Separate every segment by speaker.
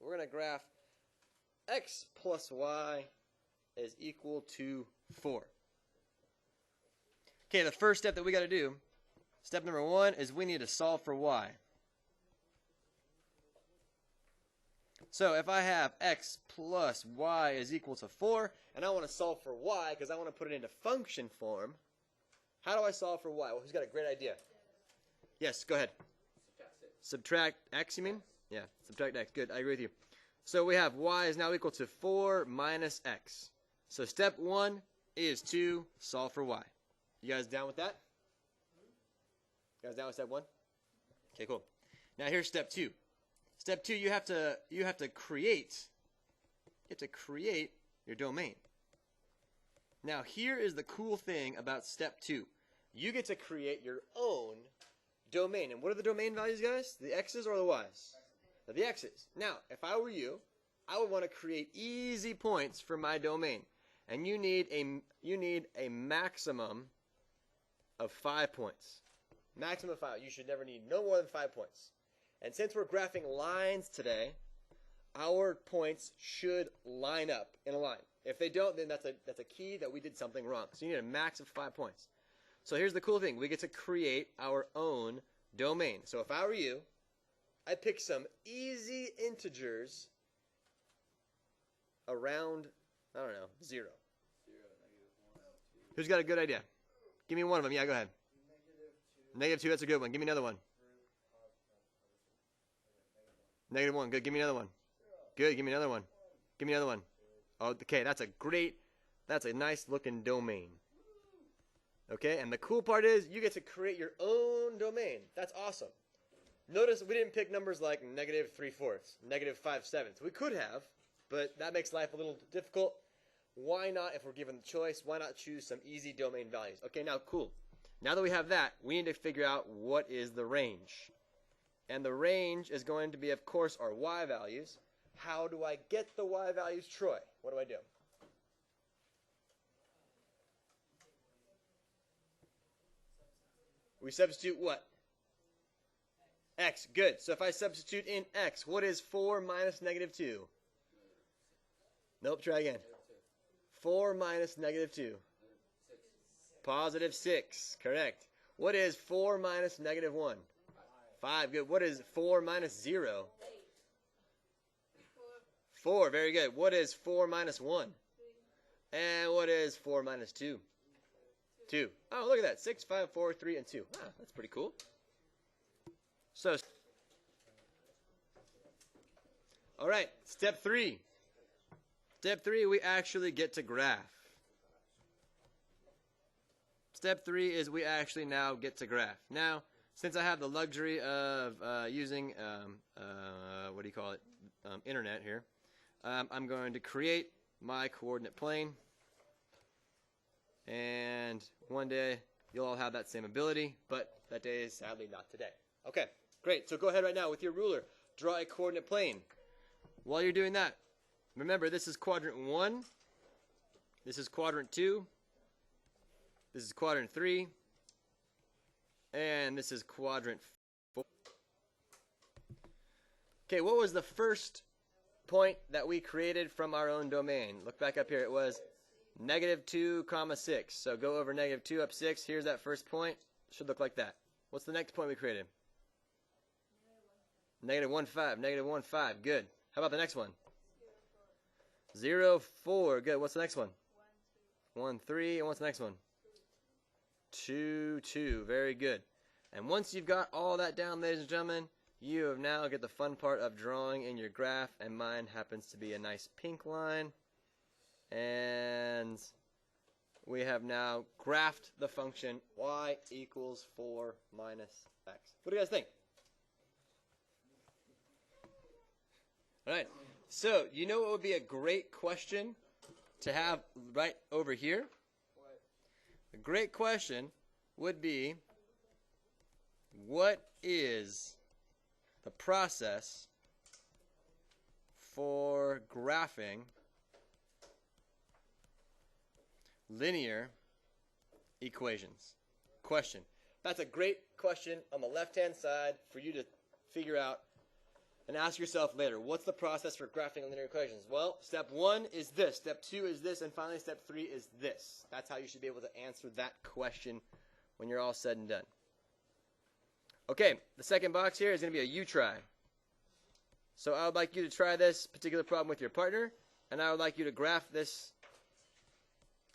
Speaker 1: We're going to graph x plus y is equal to 4. Okay, the first step that we got to do, step number 1, is we need to solve for y. So if I have x plus y is equal to 4, and I want to solve for y because I want to put it into function form, how do I solve for y? Well, who's got a great idea? Yes, go ahead. Subtract x, you mean? Yeah, subtract x. Good, I agree with you. So we have y is now equal to 4 minus x. So step 1 is to solve for y. You guys down with that? You guys down with step 1? Okay, cool. Now here's step 2. Step 2, you have to create your domain. Now here is the cool thing about step 2. You get to create your own domain. And what are the domain values, guys? The x's or the y's? The x's. Now, if I were you, I would want to create easy points for my domain. And you need a maximum of 5 points. Maximum of 5. You should never need no more than 5 points. And since we're graphing lines today, our points should line up in a line. If they don't, then that's a key that we did something wrong. So you need a max of 5 points. So here's the cool thing. We get to create our own domain. So if I were you, I'd pick some easy integers around, I don't know, 0. Who's got a good idea? Give me one of them. Yeah, go ahead. -2, that's a good one. Give me another one. -1, good. Give me another one. Good, give me another one. Give me another one. Okay, that's a nice looking domain. Okay, and the cool part is you get to create your own domain. That's awesome. Notice we didn't pick numbers like -3/4, -5/7. We could have, but that makes life a little difficult. Why not, if we're given the choice, why not choose some easy domain values? Okay, now cool. Now that we have that, we need to figure out what is the range. And the range is going to be, of course, our y values. How do I get the y values, Troy? What do I do? We substitute what? X. Good. So if I substitute in x, what is 4 minus -2? Nope, try again. 4 minus -2. Positive 6. Correct. What is 4 minus -1? 5. Good. What is 4 minus 0? 4. Very good. What is 4 minus 1? And what is 4 minus 2? 2. Oh, look at that. 6, 5, 4, 3, and 2. Ah, that's pretty cool. So, all right, step 3. Step 3, we actually get to graph. Step 3 is we actually now get to graph. Now, since I have the luxury of using, what do you call it, internet here, I'm going to create my coordinate plane. And one day, you'll all have that same ability, but that day is sadly not today. Okay, great. So go ahead right now with your ruler. Draw a coordinate plane. While you're doing that, remember this is quadrant 1. This is quadrant 2. This is quadrant 3. And this is quadrant 4. Okay, what was the first point that we created from our own domain? Look back up here. It was -2, 6. So go over -2 up 6. Here's that first point. Should look like that. What's the next point we created? -1, 5. -1, 5. Good. How about the next one? 0, 4. Good. What's the next one? 1, 3. And what's the next one? 2, 2. Very good. And once you've got all that down, ladies and gentlemen, you have now get the fun part of drawing in your graph. And mine happens to be a nice pink line. And we have now graphed the function y equals 4 minus x. What do you guys think? All right. So, you know what would be a great question to have right over here? A great question would be, what is the process for graphing linear equations? Question. That's a great question on the left-hand side for you to figure out and ask yourself later, what's the process for graphing linear equations? Well, step 1 is this, step 2 is this, and finally step 3 is this. That's how you should be able to answer that question when you're all said and done. Okay, the second box here is going to be a you try. So I would like you to try this particular problem with your partner, and I would like you to graph this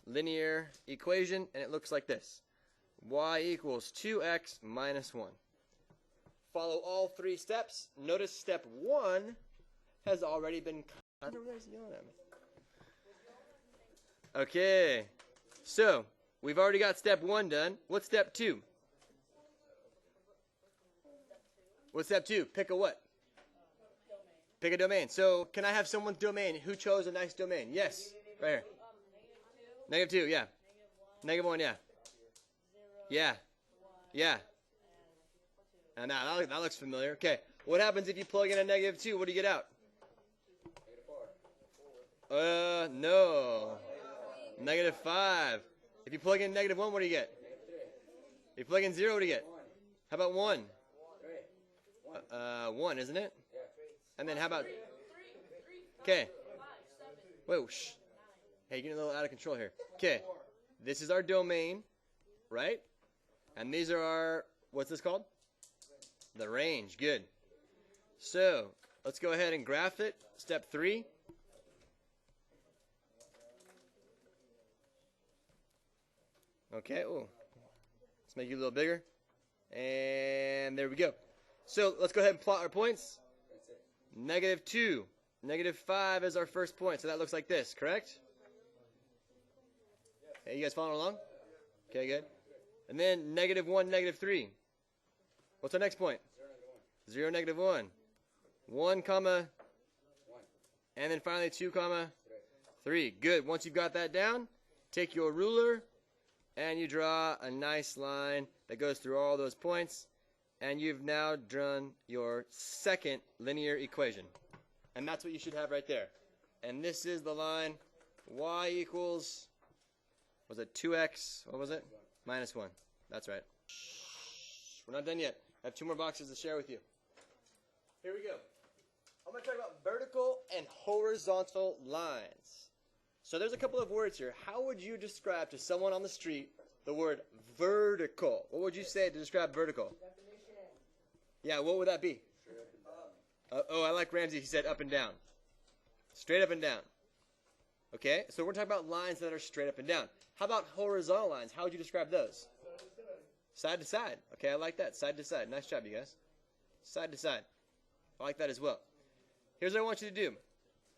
Speaker 1: linear equation, and it looks like this. Y equals 2x minus 1. Follow all 3 steps. Notice step 1 has already been cut. Okay, so we've already got step 1 done. What's step 2? What's step 2? Pick a what? Pick a domain. So can I have someone's domain? Who chose a nice domain? Yes, right here. -2, yeah. -1, yeah. Yeah. Yeah. And now that looks familiar. Okay. What happens if you plug in a -2? What do you get out? No. -5. If you plug in -1, what do you get? If you plug in 0, what do you get? How about 1? 1, isn't it? And then how about... Okay. Wait, shh. Hey, you're getting a little out of control here. Okay. This is our domain, right? And these are our... What's this called? The range. Good. So, let's go ahead and graph it. Step 3. Okay. Ooh. Let's make you a little bigger. And there we go. So, let's go ahead and plot our points. -2. -5 is our first point. So that looks like this, correct? Hey, you guys following along? Okay, good. And then -1, -3. What's our next point? 0, -1. 1, comma, and then finally 2, comma, 3. Good. Once you've got that down, take your ruler and you draw a nice line that goes through all those points, and you've now drawn your second linear equation. And that's what you should have right there. And this is the line y equals, was it 2x? What was it? -1. That's right. We're not done yet. I have 2 more boxes to share with you. Here we go. I'm going to talk about vertical and horizontal lines. So there's a couple of words here. How would you describe to someone on the street the word vertical? What would you say to describe vertical? Yeah, what would that be? Oh, I like Ramsey. He said up and down. Straight up and down. Okay, so we're talking about lines that are straight up and down. How about horizontal lines? How would you describe those? Side to side. Okay, I like that. Side to side. Nice job, you guys. Side to side. I like that as well. Here's what I want you to do.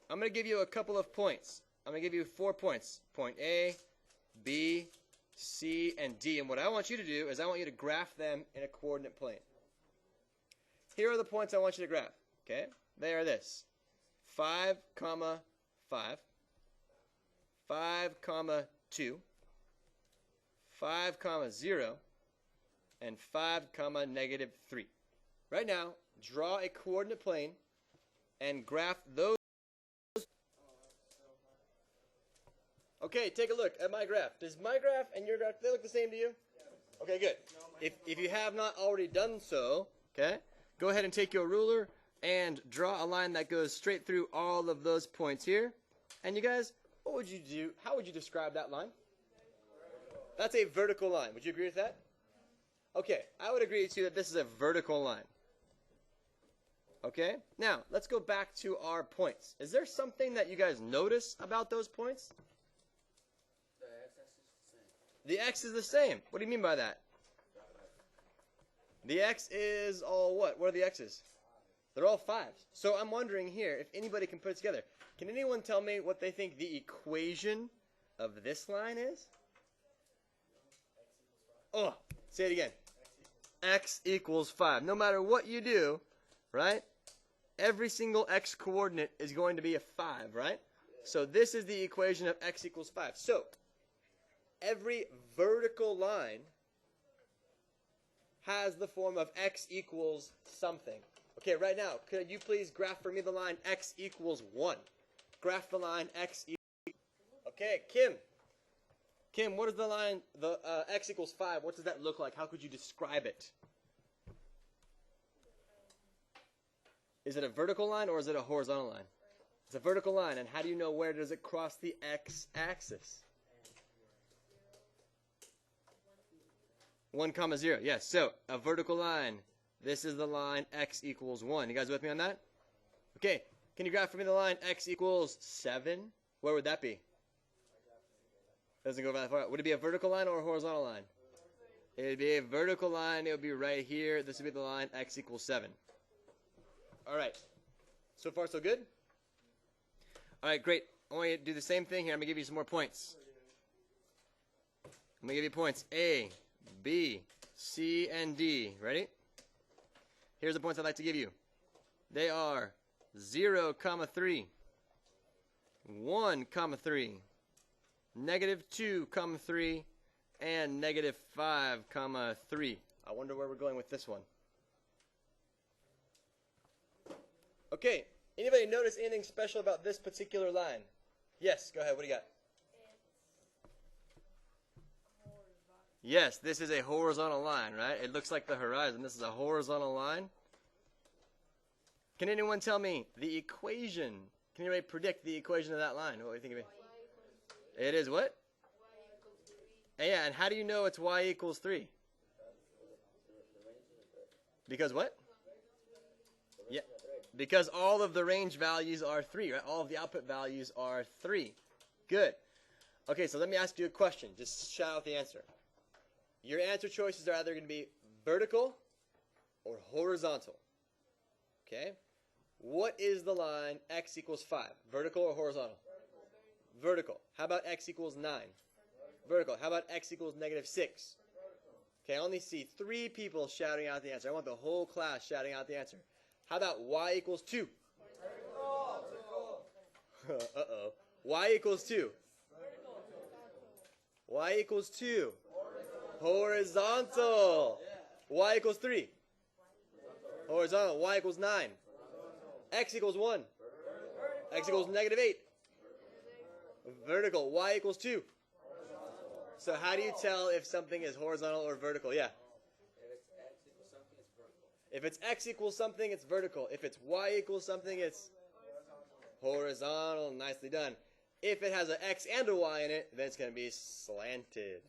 Speaker 1: I'm going to give you a couple of points. I'm going to give you 4 points. Point A, B, C, and D. And what I want you to do is I want you to graph them in a coordinate plane. Here are the points I want you to graph. Okay? They are this. 5, 5, 5, 2, 5, 0, and 5, -3. Right now, draw a coordinate plane and graph those. Okay, take a look at my graph. Does my graph and your graph, they look the same to you? Okay, good. If you have not already done so, okay, go ahead and take your ruler and draw a line that goes straight through all of those points here. And you guys, what would you do? How would you describe that line? That's a vertical line. Would you agree with that? Okay, I would agree with you that this is a vertical line. Okay, now let's go back to our points. Is there something that you guys notice about those points? The x is the same. What do you mean by that? The x is all what? What are the x's? They're all 5s. So I'm wondering here if anybody can put it together. Can anyone tell me what they think the equation of this line is? Oh, say it again. X equals 5. No matter what you do, right? Every single x coordinate is going to be a 5, right? So this is the equation of x equals 5. So every vertical line has the form of x equals something. Okay, right now, could you please graph for me the line x equals 1? Graph the line x equals... Okay, Kim. Kim, what is the line, the x equals 5, what does that look like? How could you describe it? Is it a vertical line or is it a horizontal line? It's a vertical line. And how do you know where does it cross the x-axis? 1, 0. Yes, so a vertical line. This is the line x equals 1. You guys with me on that? Okay, can you graph for me the line x equals 7? Where would that be? Doesn't go that far. Would it be a vertical line or a horizontal line? It would be a vertical line. It would be right here. This would be the line x equals 7. All right. So far, so good? All right, great. I want you to do the same thing here. I'm going to give you some more points. I'm going to give you points A, B, C, and D. Ready? Here's the points I'd like to give you. They are 0, 3, 1, 3, -2, 3, and -5, 3. I wonder where we're going with this one. Okay, anybody notice anything special about this particular line? Yes, go ahead. What do you got? Yes, this is a horizontal line, right? It looks like the horizon. This is a horizontal line. Can anyone tell me the equation? Can anybody predict the equation of that line? What do you think of it? It is what? Yeah, and how do you know it's y equals 3? Because what? Yeah, because all of the range values are 3, right? All of the output values are 3. Good. Okay, so let me ask you a question. Just shout out the answer. Your answer choices are either going to be vertical or horizontal. Okay? What is the line x equals 5? Vertical or horizontal? Vertical. How about x equals 9? Vertical. How about x equals -6? Okay, I only see 3 people shouting out the answer. I want the whole class shouting out the answer. How about y equals 2? Uh-oh. Y equals 2. Y equals 2. Horizontal. Y equals 3. Horizontal. Y equals 9. X equals 1. X equals -8. Vertical. Y equals 2. So how do you tell if something is horizontal or vertical? Yeah. If it's x equals something, it's vertical. If it's y equals something, it's horizontal. Nicely done. If it has an x and a y in it, then it's going to be slanted.